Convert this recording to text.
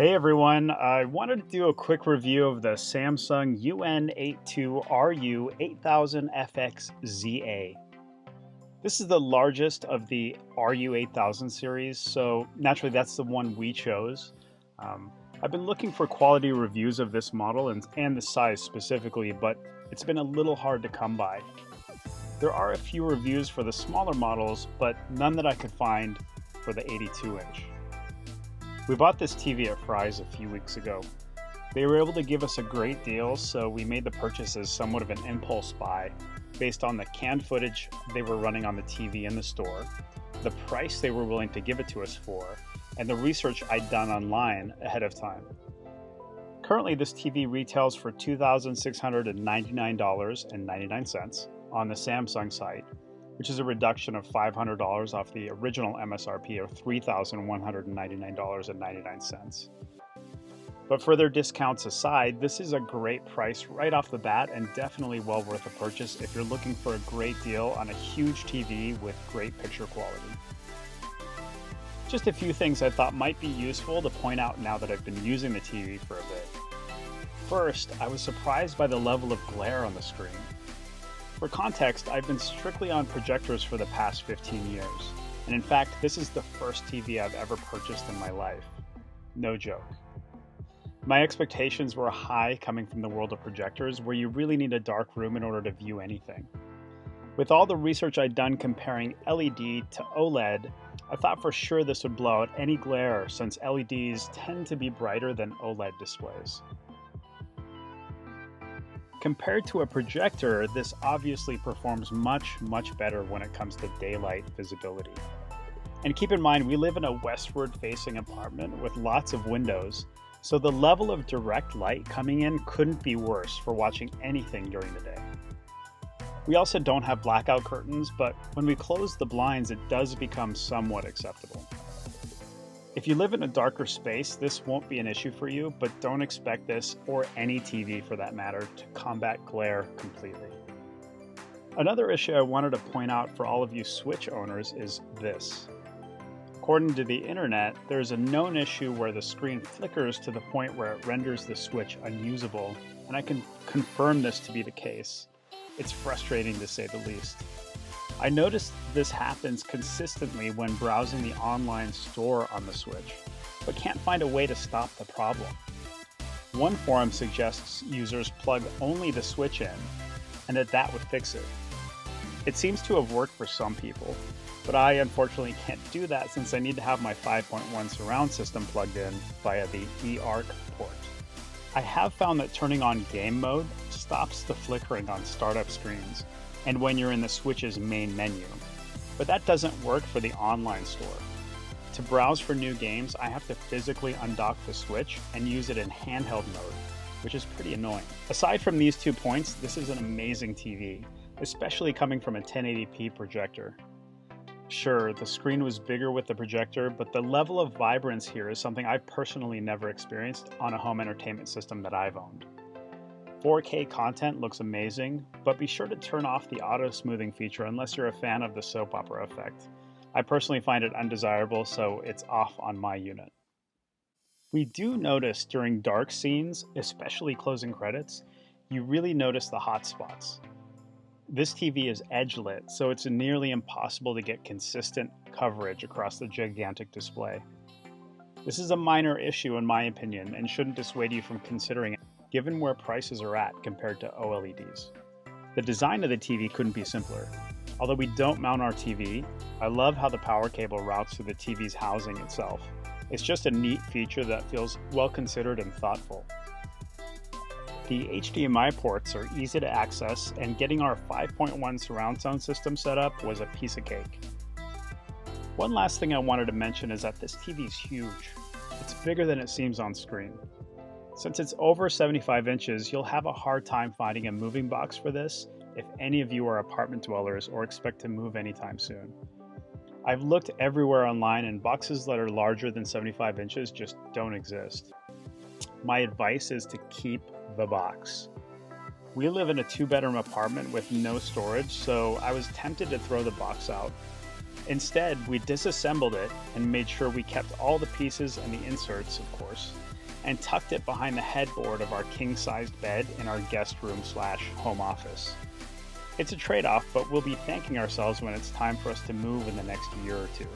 Hey everyone, I wanted to do a quick review of the Samsung UN82RU8000FXZA. This is the largest of the RU8000 series, so naturally that's the one we chose. I've been looking for quality reviews of this model and the size specifically, but it's been a little hard to come by. There are a few reviews for the smaller models, but none that I could find for the 82-inch. We bought this TV at Fry's a few weeks ago. They were able to give us a great deal, so we made the purchase as somewhat of an impulse buy based on the canned footage they were running on the TV in the store, the price they were willing to give it to us for, and the research I'd done online ahead of time. Currently, this TV retails for $2,699.99 on the Samsung site, which is a reduction of $500 off the original MSRP of $3,199.99. But further discounts aside, this is a great price right off the bat and definitely well worth a purchase if you're looking for a great deal on a huge TV with great picture quality. Just a few things I thought might be useful to point out now that I've been using the TV for a bit. First, I was surprised by the level of glare on the screen. For context, I've been strictly on projectors for the past 15 years, and in fact, this is the first TV I've ever purchased in my life. No joke. My expectations were high coming from the world of projectors, where you really need a dark room in order to view anything. With all the research I'd done comparing LED to OLED, I thought for sure this would blow out any glare since LEDs tend to be brighter than OLED displays. Compared to a projector, this obviously performs much better when it comes to daylight visibility. And keep in mind, we live in a westward-facing apartment with lots of windows, so the level of direct light coming in couldn't be worse for watching anything during the day. We also don't have blackout curtains, but when we close the blinds, it does become somewhat acceptable. If you live in a darker space, this won't be an issue for you, but don't expect this, or any TV for that matter, to combat glare completely. Another issue I wanted to point out for all of you Switch owners is this. According to the internet, there's a known issue where the screen flickers to the point where it renders the Switch unusable, and I can confirm this to be the case. It's frustrating to say the least. I noticed this happens consistently when browsing the online store on the Switch, but can't find a way to stop the problem. One forum suggests users plug only the Switch in, and that would fix it. It seems to have worked for some people, but I unfortunately can't do that since I need to have my 5.1 surround system plugged in via the eARC port. I have found that turning on game mode stops the flickering on startup screens, and when you're in the Switch's main menu. But that doesn't work for the online store. To browse for new games, I have to physically undock the Switch and use it in handheld mode, which is pretty annoying. Aside from these 2 points, this is an amazing TV, especially coming from a 1080p projector. Sure, the screen was bigger with the projector, but the level of vibrance here is something I've personally never experienced on a home entertainment system that I've owned. 4K content looks amazing, but be sure to turn off the auto smoothing feature unless you're a fan of the soap opera effect. I personally find it undesirable, so it's off on my unit. We do notice during dark scenes, especially closing credits, you really notice the hot spots. This TV is edge lit, so it's nearly impossible to get consistent coverage across the gigantic display. This is a minor issue in my opinion and shouldn't dissuade you from considering it, given where prices are at compared to OLEDs. The design of the TV couldn't be simpler. Although we don't mount our TV, I love how the power cable routes through the TV's housing itself. It's just a neat feature that feels well considered and thoughtful. The HDMI ports are easy to access, and getting our 5.1 surround sound system set up was a piece of cake. One last thing I wanted to mention is that this TV is huge. It's bigger than it seems on screen. Since it's over 75 inches, you'll have a hard time finding a moving box for this if any of you are apartment dwellers or expect to move anytime soon. I've looked everywhere online and boxes that are larger than 75 inches just don't exist. My advice is to keep the box. We live in a 2-bedroom apartment with no storage, so I was tempted to throw the box out. Instead, we disassembled it and made sure we kept all the pieces and the inserts, of course, and tucked it behind the headboard of our king-sized bed in our guest room / home office. It's a trade-off, but we'll be thanking ourselves when it's time for us to move in the next year or two.